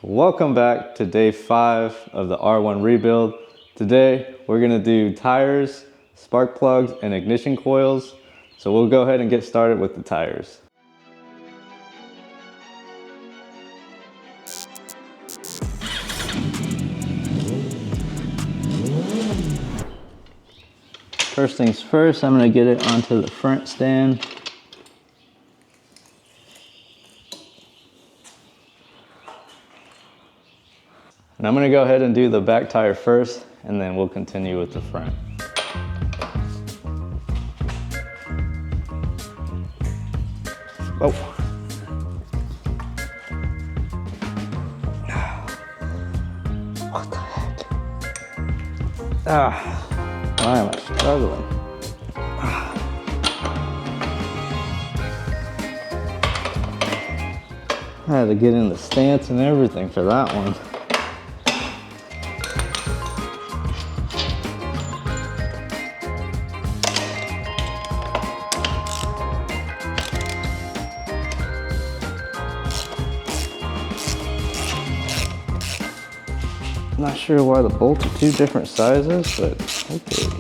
Welcome back to day 5 of the R1 Rebuild. Today we're going to do tires, spark plugs, and ignition coils. So we'll go ahead and get started with the tires. First things first, I'm going to get it onto the front stand. And I'm going to go ahead and do the back tire first, and then we'll continue with the front. Oh. What the heck? Why am I struggling? I had to get in the stance and everything for that one. Not sure why the bolts are two different sizes, but okay.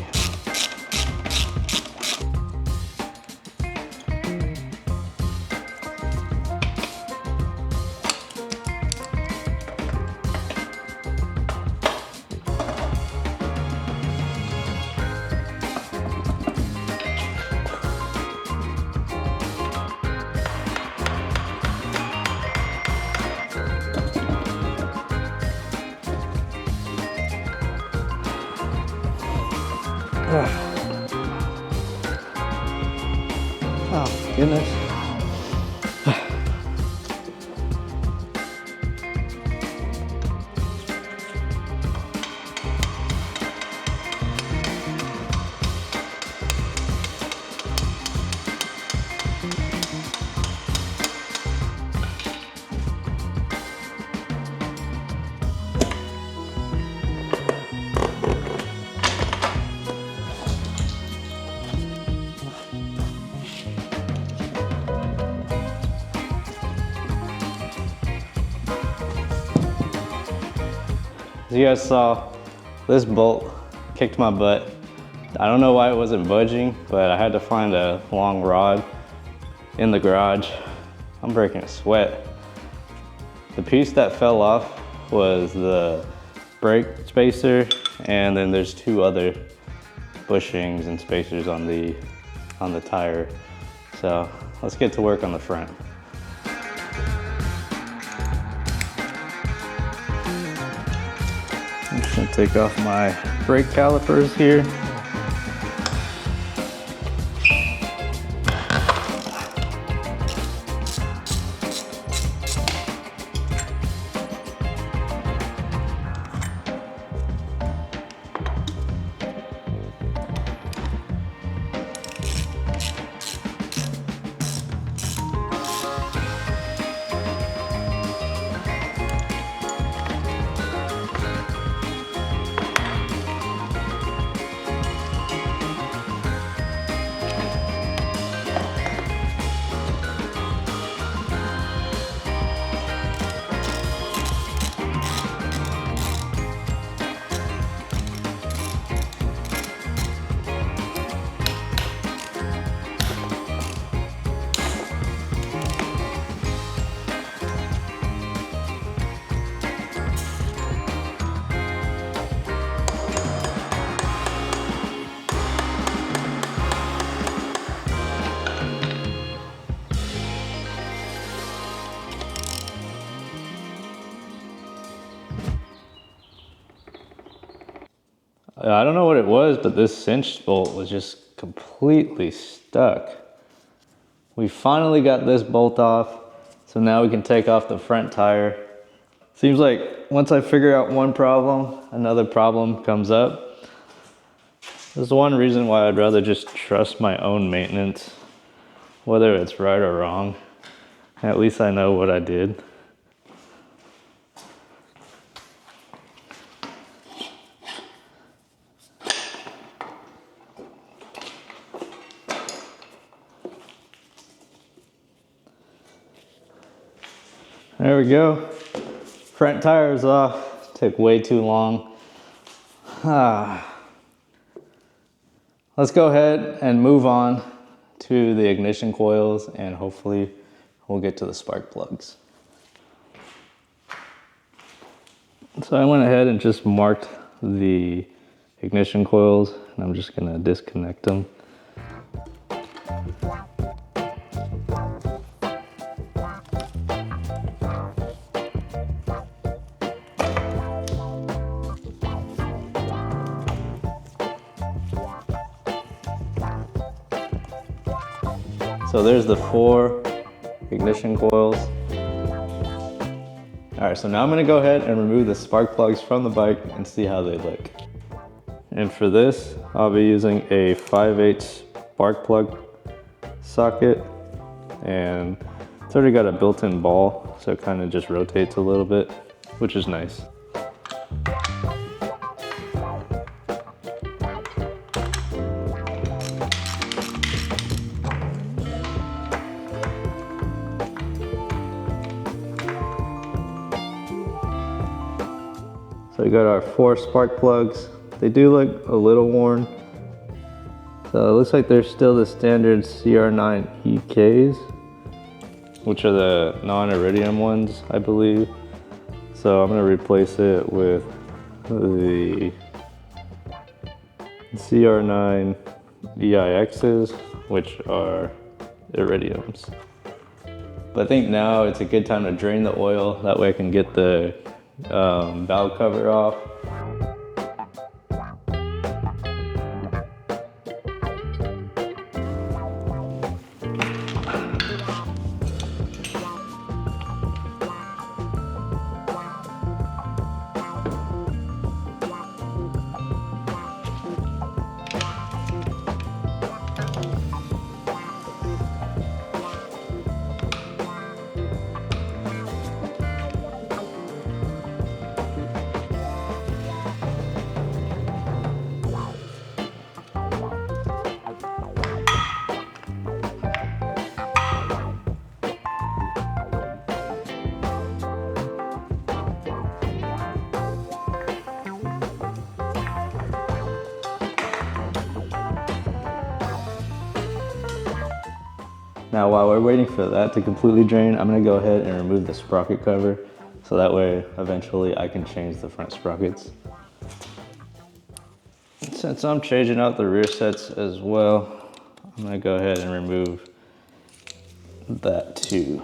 Oh, goodness. As you guys saw, this bolt kicked my butt. I don't know why it wasn't budging, but I had to find a long rod in the garage. I'm breaking a sweat. The piece that fell off was the brake spacer, and then there's two other bushings and spacers on the tire. So let's get to work on the front. I'm just gonna take off my brake calipers here. I don't know what it was, but this cinch bolt was just completely stuck. We finally got this bolt off, so now we can take off the front tire. Seems like once I figure out one problem, another problem comes up. This is one reason why I'd rather just trust my own maintenance, whether it's right or wrong. At least I know what I did. There we go. Front tire is off. Took way too long. Let's go ahead and move on to the ignition coils, and hopefully we'll get to the spark plugs. So I went ahead and just marked the ignition coils, and I'm just gonna disconnect them. So there's the 4 ignition coils. All right, so now I'm gonna go ahead and remove the spark plugs from the bike and see how they look. And for this, I'll be using a 5/8 spark plug socket, and it's already got a built-in ball, so it kind of just rotates a little bit, which is nice. So we got our 4 spark plugs. They do look a little worn. So it looks like they're still the standard CR9 EKs, which are the non-iridium ones, I believe. So I'm gonna replace it with the CR9 EIXs, which are iridiums. But I think now it's a good time to drain the oil. That way I can get the valve cover off. Now while we're waiting for that to completely drain, I'm gonna go ahead and remove the sprocket cover, so that way eventually I can change the front sprockets. Since I'm changing out the rear sets as well, I'm gonna go ahead and remove that too.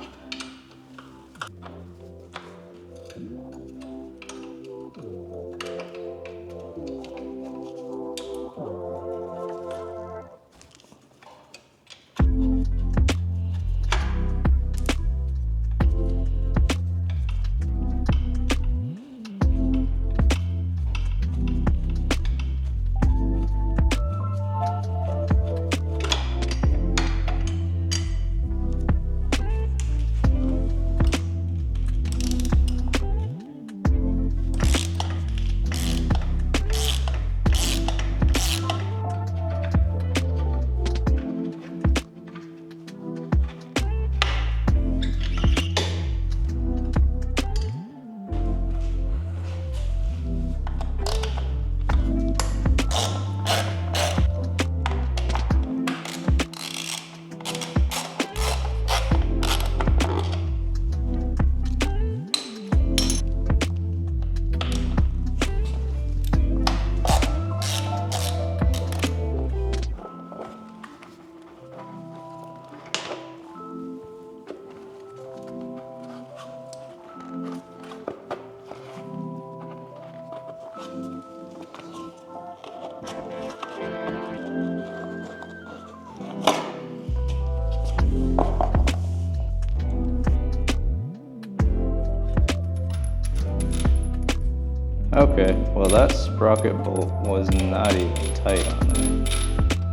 Okay, well that sprocket bolt was not even tight on it.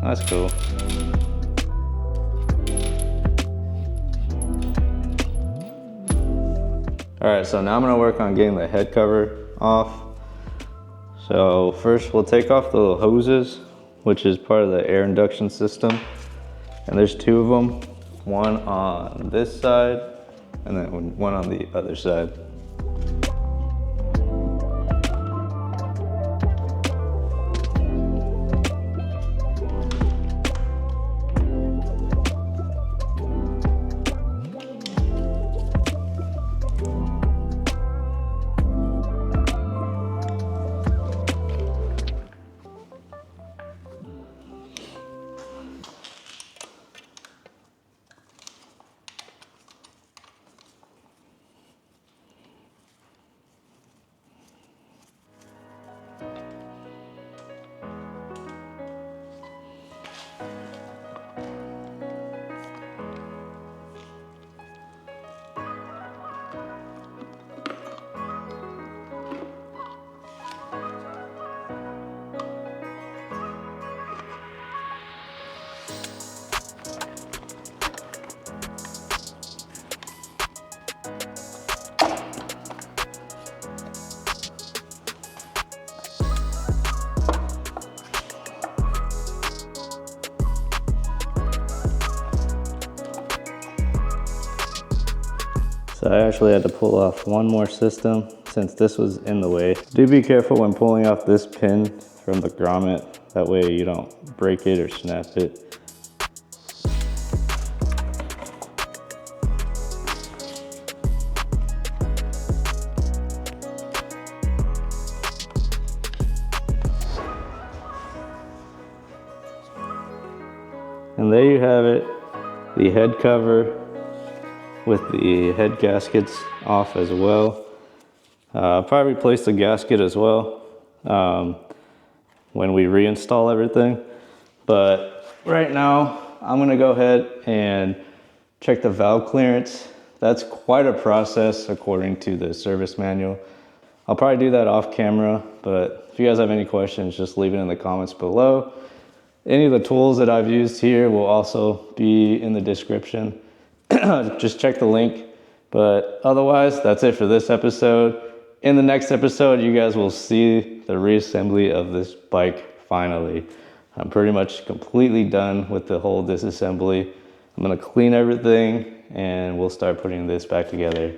That's cool. Alright, so now I'm going to work on getting the head cover off. So first we'll take off the hoses, which is part of the air induction system. And there's 2 of them, one on this side and then one on the other side. So I actually had to pull off one more system since this was in the way. Do be careful when pulling off this pin from the grommet. That way you don't break it or snap it. And there you have it, the head cover with the head gaskets off as well. I'll probably replace the gasket as well when we reinstall everything. But right now, I'm gonna go ahead and check the valve clearance. That's quite a process according to the service manual. I'll probably do that off camera, but if you guys have any questions, just leave it in the comments below. Any of the tools that I've used here will also be in the description. Just check the link. But otherwise, that's it for this episode. In the next episode, you guys will see the reassembly of this bike finally. I'm pretty much completely done with the whole disassembly. I'm gonna clean everything and we'll start putting this back together.